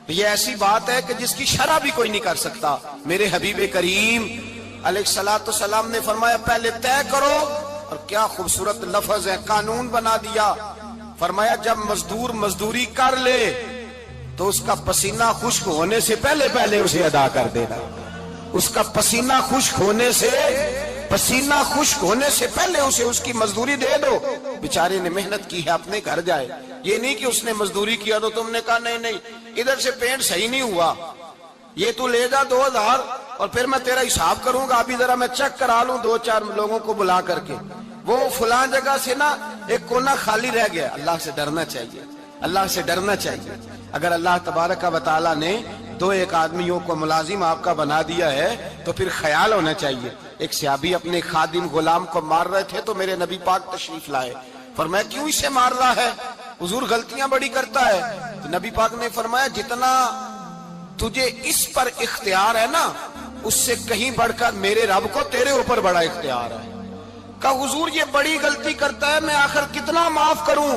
یہ ایسی بات ہے کہ جس کی شرح بھی کوئی نہیں کر سکتا۔ میرے حبیب کریم علیہ السلام نے فرمایا پہلے طے کرو، اور کیا خوبصورت لفظ ہے، قانون بنا دیا۔ فرمایا جب مزدور مزدوری کر لے تو اس کا پسینہ خشک ہونے سے پہلے اسے ادا کر دینا، اس کا پسینہ خشک ہونے سے پہلے اسے اس کی مزدوری دے دو۔ بیچارے نے محنت کی ہے، اپنے گھر جائے، یہ نہیں کہ اس نے مزدوری کیا تو تم نے کہا نہیں ادھر سے پینٹ صحیح نہیں ہوا، یہ تو لے جا 2000 اور پھر میں تیرا حساب کروں گا، ابھی ذرا میں چیک کرا لوں 2-4 لوگوں کو بلا کر کے، وہ فلاں جگہ سے نا ایک کونا خالی رہ گیا۔ اللہ سے ڈرنا چاہیے، اللہ سے ڈرنا چاہیے۔ اگر اللہ تبارک و تعالیٰ نے 2-1 آدمیوں کو ملازم آپ کا بنا دیا ہے تو پھر خیال ہونا چاہیے۔ ایک صحابی اپنے خادم غلام کو مار رہے تھے تو میرے نبی پاک تشریف لائے، فرمایا کیوں اسے مار رہا ہے؟ حضور غلطیاں بڑی کرتا ہے۔ تو نبی پاک نے فرمایا جتنا تجھے اس پر اختیار ہے نا، اس سے کہیں بڑھ کر میرے رب کو تیرے اوپر بڑا اختیار ہے۔ کہا حضور یہ بڑی غلطی کرتا ہے، میں آخر کتنا معاف کروں؟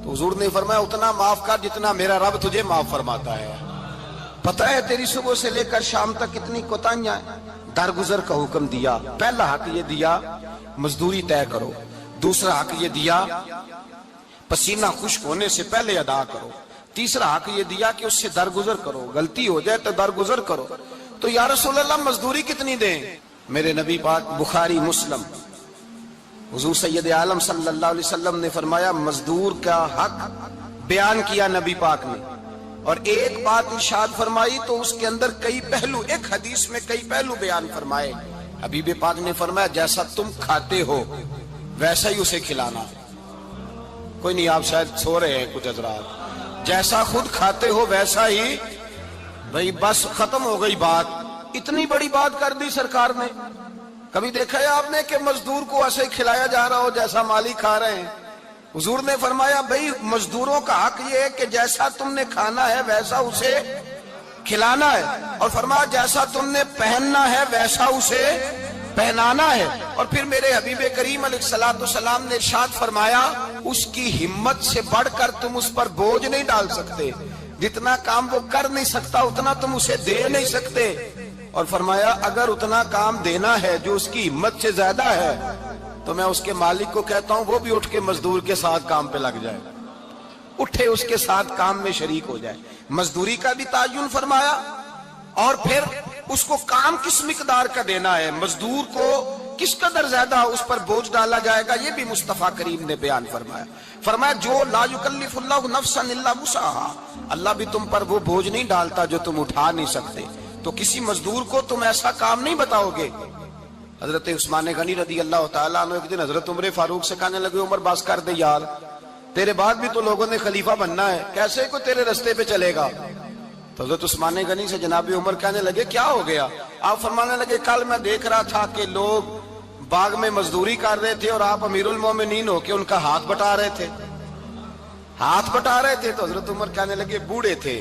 تو حضور نے فرمایا اتنا معاف کر جتنا میرا رب تجھے معاف فرماتا ہے۔ پتہ ہے تیری صبح سے لے کر شام تک کتنی کوتاہیاں ہیں۔ درگزر کا حکم دیا، پہلا حق یہ دیا مزدوری طے کرو، دوسرا حق یہ دیا پسینہ خشک ہونے سے پہلے ادا کرو، تیسرا حق یہ دیا کہ اس سے درگزر کرو، غلطی ہو جائے تو درگزر کرو۔ تو یا رسول اللہ مزدوری کتنی دیں؟ میرے نبی پاک بخاری مسلم حضور سید عالم صلی اللہ علیہ وسلم نے فرمایا مزدور کا حق بیان کیا نبی پاک نے، اور ایک بات ارشاد فرمائی تو اس کے اندر کئی پہلو، ایک حدیث میں کئی پہلو بیان فرمائے۔ حبیب پاک نے فرمایا جیسا تم کھاتے ہو ویسا ہی اسے کھلانا۔ کوئی نہیں، آپ شاید سو رہے ہیں کچھ حضرات، جیسا خود کھاتے ہو ویسا ہی، بھئی بس ختم ہو گئی بات۔ اتنی بڑی بات کر دی سرکار نے۔ کبھی دیکھا ہے آپ نے کہ مزدور کو ایسے کھلایا جا رہا ہو جیسا مالک کھا رہے ہیں؟ حضور نے فرمایا بھئی مزدوروں کا حق یہ ہے کہ جیسا تم نے کھانا ہے ویسا اسے کھلانا ہے، اور فرمایا جیسا تم نے پہننا ہے ویسا اسے پہنانا ہے۔ اور پھر میرے حبیب کریم علیہ السلام نے ارشاد فرمایا اس کی ہمت سے بڑھ کر تم اس پر بوجھ نہیں ڈال سکتے، جتنا کام وہ کر نہیں سکتا اتنا تم اسے دے نہیں سکتے۔ اور فرمایا اگر اتنا کام دینا ہے جو اس کی ہمت سے زیادہ ہے تو میں اس کے مالک کو کہتا ہوں وہ بھی اٹھ کے مزدور کے ساتھ کام پہ لگ جائے، اٹھے اس کے ساتھ کام میں شریک ہو جائے۔ مزدوری کا بھی تعین فرمایا، اور پھر اس کو کام کس مقدار کا دینا ہے، مزدور کو کس قدر زیادہ اس پر بوجھ ڈالا جائے گا، یہ بھی مصطفیٰ کریم نے بیان فرمایا۔ فرمایا جو لا یکلف اللہ نفسا الا وسعها، اللہ بھی تم پر وہ بوجھ نہیں ڈالتا جو تم اٹھا نہیں سکتے، تو کسی مزدور کو تم ایسا کام نہیں بتاؤ گے۔ حضرت عثمان غنی رضی اللہ تعالیٰ عنہ ایک دن حضرت عمر فاروق سے کہنے لگے عمر بس کر دے یار، تیرے بعد بھی تو لوگوں نے خلیفہ بننا ہے، کیسے کوئی تیرے رستے پہ چلے گا؟ تو حضرت عثمان غنی سے جناب عمر کہنے لگے کیا ہو گیا؟ آپ فرمانے لگے کل میں دیکھ رہا تھا کہ لوگ باغ میں مزدوری کر رہے تھے اور آپ امیر المومنین ہو کے ان کا ہاتھ بٹا رہے تھے۔ تو حضرت عمر کہنے لگے بوڑھے تھے،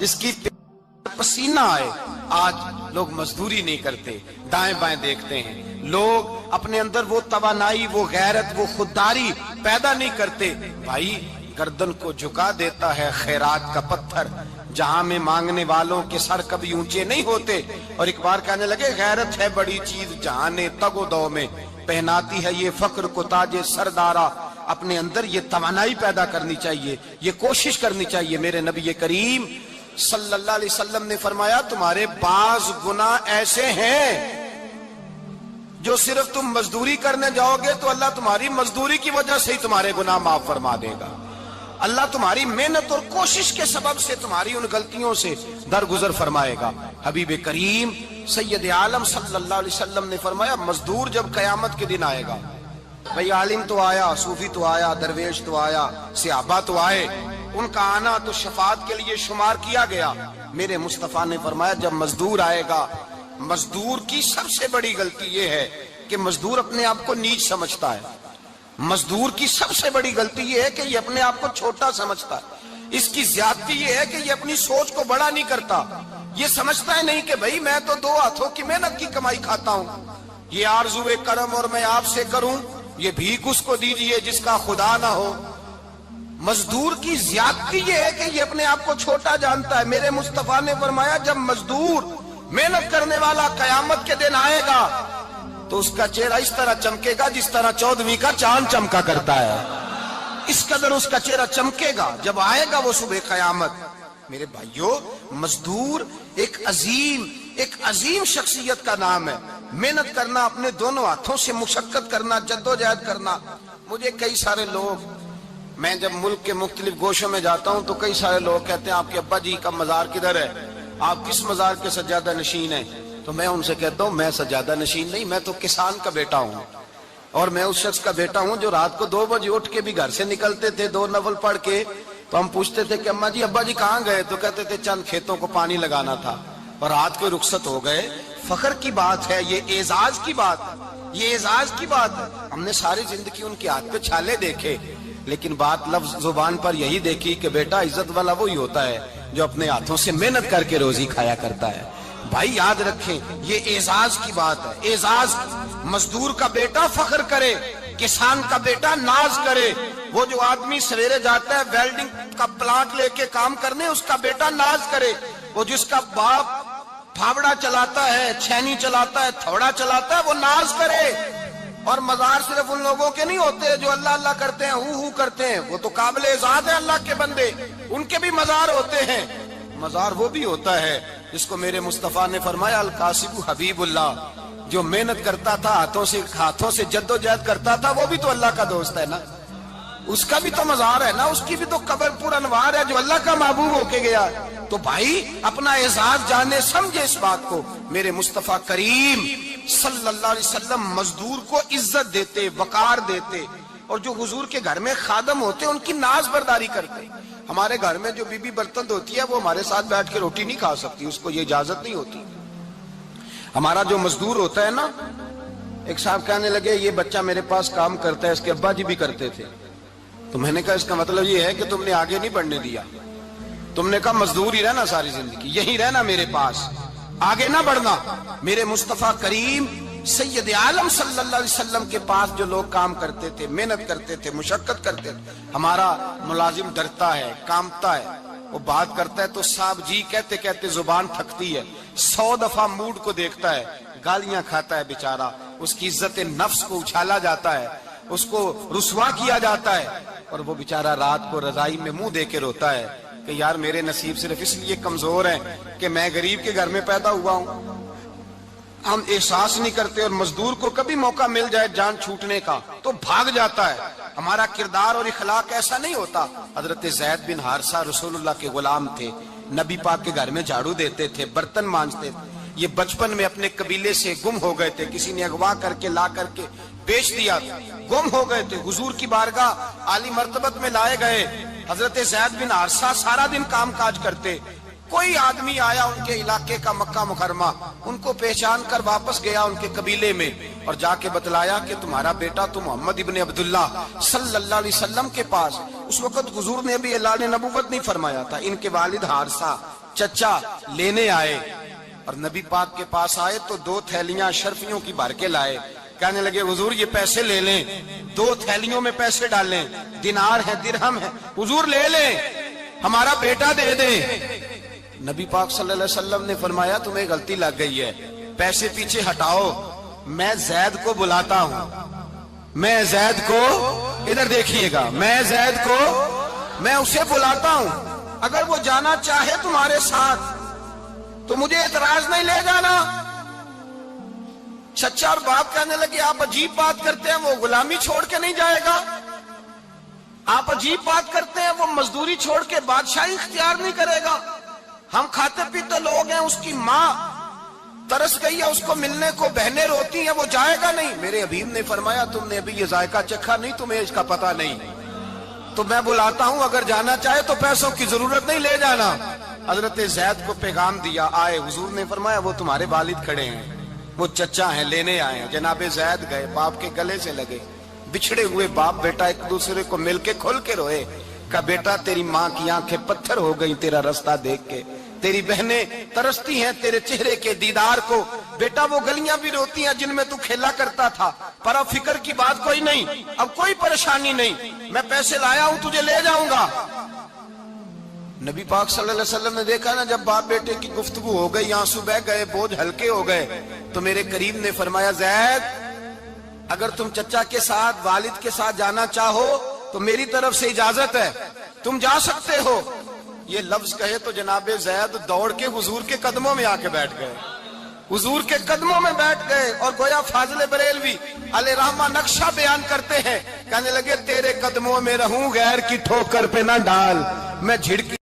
جس کی پسینہ آئے. آج لوگ مزدوری نہیں کرتے, دائیں بائیں دیکھتے ہیں. لوگ اپنے اندر وہ توانائی, وہ غیرت, وہ خودداری پیدا نہیں کرتے. بھائی گردن کو جھکا دیتا ہے خیرات کا پتھر, جہاں میں مانگنے والوں کے سر کبھی اونچے نہیں ہوتے. اور ایک بار کہنے لگے غیرت ہے بڑی چیز جہاں نے تگ و دو میں, پہناتی ہے یہ فخر کو تاج سردارا. اپنے اندر یہ توانائی پیدا کرنی چاہیے, یہ کوشش کرنی چاہیے. میرے نبی کریم صلی اللہ علیہ وسلم نے فرمایا تمہارے بعض گناہ ایسے ہیں جو صرف تم مزدوری کرنے جاؤ گے تو اللہ تمہاری مزدوری کی وجہ سے ہی تمہارے گناہ معاف فرما دے گا. اللہ تمہاری محنت اور کوشش کے سبب سے تمہاری ان غلطیوں سے درگزر فرمائے گا. حبیب کریم سید عالم صلی اللہ علیہ وسلم نے فرمایا مزدور جب قیامت کے دن آئے گا, بھئی عالم تو آیا, صوفی تو آیا, درویش تو آیا, صحابہ تو آئے, ان کا آنا تو شفاعت کے لیے شمار کیا گیا. میرے مصطفیٰ نے فرمایا جب مزدور آئے گا, مزدور کی سب سے بڑی غلطی یہ ہے کہ مزدور اپنے آپ کو نیچ سمجھتا ہے. مزدور کی سب سے بڑی غلطی یہ ہے کہ یہ اپنے آپ کو چھوٹا سمجھتا ہے. اس کی زیادتی یہ ہے کہ یہ اپنی سوچ کو بڑا نہیں کرتا. یہ سمجھتا ہے نہیں کہ بھئی میں تو دو ہاتھوں کی محنت کی کمائی کھاتا ہوں, یہ آرزو کرم اور میں آپ سے کروں, یہ بھیک اس کو دیجئے جس کا خدا نہ ہو. مزدور کی زیادتی یہ ہے کہ یہ اپنے آپ کو چھوٹا جانتا ہے. میرے مصطفیٰ نے فرمایا جب مزدور محنت کرنے والا قیامت کے دن آئے گا تو اس کا چہرہ اس طرح چمکے گا جس طرح 14ویں کا چاند چمکا کرتا ہے. اس قدر اس کا چہرہ چمکے گا جب آئے گا وہ صبح قیامت. میرے بھائیوں مزدور ایک عظیم شخصیت کا نام ہے. محنت کرنا, اپنے دونوں ہاتھوں سے مشقت کرنا, جدوجہد کرنا. مجھے کئی سارے لوگ, میں جب ملک کے مختلف گوشوں میں جاتا ہوں تو کئی سارے لوگ کہتے ہیں آپ کے ابا جی کا مزار کدھر ہے, آپ کس مزار کے سجادہ نشین ہیں؟ تو میں ان سے کہتا ہوں میں سجادہ نشین نہیں, میں تو کسان کا بیٹا ہوں. اور میں اس شخص کا بیٹا ہوں جو رات کو 2 بجے اٹھ کے بھی گھر سے نکلتے تھے 2 نفل پڑھ کے. تو ہم پوچھتے تھے کہ اماں جی ابا جی کہاں گئے, تو کہتے تھے چند کھیتوں کو پانی لگانا تھا اور رات کو رخصت ہو گئے. فخر کی بات ہے, یہ اعزاز کی بات ہے, یہ اعزاز کی بات ہے. ہم نے ساری زندگی ان کے ہاتھ پہ چھالے دیکھے لیکن بات لفظ زبان پر یہی دیکھی کہ بیٹا عزت والا وہی ہوتا ہے جو اپنے ہاتھوں سے محنت کر کے روزی کھایا کرتا ہے. بھائی یاد رکھیں یہ اعزاز کی بات ہے. اعزاز, مزدور کا بیٹا فخر کرے, کسان کا بیٹا ناز کرے. وہ جو آدمی سویرے جاتا ہے ویلڈنگ کا پلانٹ لے کے کام کرنے, اس کا بیٹا ناز کرے. وہ جس کا باپ پھاوڑا چلاتا ہے, چھینی چلاتا ہے, تھوڑا چلاتا ہے, وہ ناز کرے. اور مزار صرف ان لوگوں کے نہیں ہوتے جو اللہ اللہ کرتے ہیں, ہو کرتے ہیں, وہ تو قابل اعزاز ہے اللہ کے بندے, ان کے بھی مزار ہوتے ہیں. مزار وہ بھی ہوتا ہے جس کو میرے مصطفیٰ نے فرمایا القاسب حبیب اللہ, جو محنت کرتا تھا ہاتھوں سے جدوجہد کرتا تھا, وہ بھی تو اللہ کا دوست ہے نا, اس کا بھی تو مزار ہے نا, اس کی بھی تو قبر پر انوار ہے جو اللہ کا محبوب ہو کے گیا. تو بھائی اپنا اعزاز جانے سمجھے اس بات کو. میرے مصطفیٰ کریم صلی اللہ علیہ وسلم مزدور کو عزت دیتے, وقار دیتے, اور جو حضور کے گھر میں خادم ہوتے ان کی ناز برداری کرتے. ہمارے گھر میں جو بی بی برتن دھوتی ہے وہ ہمارے ساتھ بیٹھ کے روٹی نہیں کھا سکتی, اس کو یہ اجازت نہیں ہوتی. ہمارا جو مزدور ہوتا ہے نا, ایک صاحب کہنے لگے یہ بچہ میرے پاس کام کرتا ہے, اس کے ابا جی بھی کرتے تھے. تو میں نے کہا اس کا مطلب یہ ہے کہ تم نے آگے نہیں بڑھنے دیا, تم نے کہا مزدور ہی رہنا ساری زندگی, یہی رہنا میرے پاس, آگے نہ بڑھنا. میرے مصطفیٰ کریم سید عالم صلی اللہ علیہ وسلم کے پاس جو لوگ کام کرتے تھے, محنت کرتے تھے, مشقت کرتے تھے. ہمارا ملازم ڈرتا ہے, کامتا ہے, وہ بات کرتا ہے تو صاحب جی کہتے کہتے زبان تھکتی ہے, 100 دفعہ موڈ کو دیکھتا ہے, گالیاں کھاتا ہے بیچارہ, اس کی عزت نفس کو اچھالا جاتا ہے, اس کو رسوا کیا جاتا ہے, اور وہ بیچارہ رات کو رضائی میں منہ دے کے روتا ہے کہ یار میرے نصیب صرف اس لیے کمزور ہیں کہ میں غریب کے گھر میں پیدا ہوا ہوں. ہم احساس نہیں کرتے, اور مزدور کو کبھی موقع مل جائے جان چھوٹنے کا تو بھاگ جاتا ہے. ہمارا کردار اور اخلاق ایسا نہیں ہوتا. حضرت زید بن حارثہ رسول اللہ کے غلام تھے, نبی پاک کے گھر میں جھاڑو دیتے تھے, برتن مانجتے تھے. یہ بچپن میں اپنے قبیلے سے گم ہو گئے تھے, کسی نے اغوا کر کے لا کر کے بیچ دیا, گم ہو گئے تھے. حضور کی بارگاہ عالی مرتبت میں لائے گئے. حضرت زید بن حارثہ سارا دن کام کاج کرتے. کوئی آدمی آیا ان کے علاقے کا, مکہ مکرمہ, ان کو پہچان کر واپس گیا ان کے قبیلے میں اور جا کے بتلایا کہ تمہارا بیٹا تو محمد ابن عبداللہ صلی اللہ علیہ وسلم کے پاس. اس وقت حضور نے ابھی اعلان نبوت نہیں فرمایا تھا. ان کے والد حارثہ چچا لینے آئے اور نبی پاک کے پاس آئے تو 2 تھیلیاں اشرفیوں کی بھر کے لائے. کہنے لگے حضور یہ پیسے لے لیں, 2 تھیلیوں میں پیسے ڈالیں, دینار ہے درہم ہے, حضور لے لیں, ہمارا بیٹا دے دیں. نبی پاک صلی اللہ علیہ وسلم نے فرمایا تمہیں غلطی لگ گئی ہے, پیسے پیچھے ہٹاؤ, میں زید کو بلاتا ہوں, میں زید کو, ادھر دیکھیے گا, میں زید کو, میں اسے بلاتا ہوں, اگر وہ جانا چاہے تمہارے ساتھ تو مجھے اعتراض نہیں لے جانا. چچا اور باپ کہنے لگے آپ عجیب بات کرتے ہیں, وہ غلامی چھوڑ کے نہیں جائے گا, آپ عجیب بات کرتے ہیں, وہ مزدوری چھوڑ کے بادشاہی اختیار نہیں کرے گا, ہم کھاتے پیتے لوگ ہیں, اس کی ماں ترس گئی ہے اس کو ملنے کو, بہنیں روتی ہیں, وہ جائے گا نہیں. میرے حبیب نے فرمایا تم نے ابھی یہ ذائقہ چکھا نہیں, تمہیں اس کا پتہ نہیں, تو میں بلاتا ہوں, اگر جانا چاہے تو پیسوں کی ضرورت نہیں, لے جانا. حضرت زید کو پیغام دیا, آئے, حضور نے فرمایا وہ تمہارے والد کھڑے ہیں, وہ چچا ہیں, لینے آئے ہیں. جناب زید گئے, باپ کے گلے سے لگے, بچھڑے ہوئے باپ بیٹا ایک دوسرے کو مل کے کھل کے روئے. کہا بیٹا تیری ماں کی آنکھیں پتھر ہو گئی تیرا رستہ دیکھ کے, تیری بہنیں ترستی ہیں تیرے چہرے کے دیدار کو, بیٹا وہ گلیاں بھی روتی ہیں جن میں تو کھیلا کرتا تھا, پر اب فکر کی بات کوئی نہیں, اب کوئی پریشانی نہیں, میں پیسے لایا ہوں تجھے لے جاؤں گا. نبی پاک صلی اللہ علیہ وسلم نے دیکھا نا جب باپ بیٹے کی گفتگو ہو گئی, آنسو بہ گئے, بوجھ ہلکے ہو گئے, تو میرے کریم نے فرمایا زید اگر تم چچا کے ساتھ والد کے ساتھ جانا چاہو تو میری طرف سے اجازت ہے, تم جا سکتے ہو. یہ لفظ کہے تو جناب زید دوڑ کے حضور کے قدموں میں آ کے بیٹھ گئے, حضور کے قدموں میں بیٹھ گئے, اور گویا فاضل بریلوی علیہ رحمہ نقشہ بیان کرتے ہیں, کہنے لگے تیرے قدموں میں رہوں غیر کی ٹھوکر پہ نہ ڈال, میں جھڑکی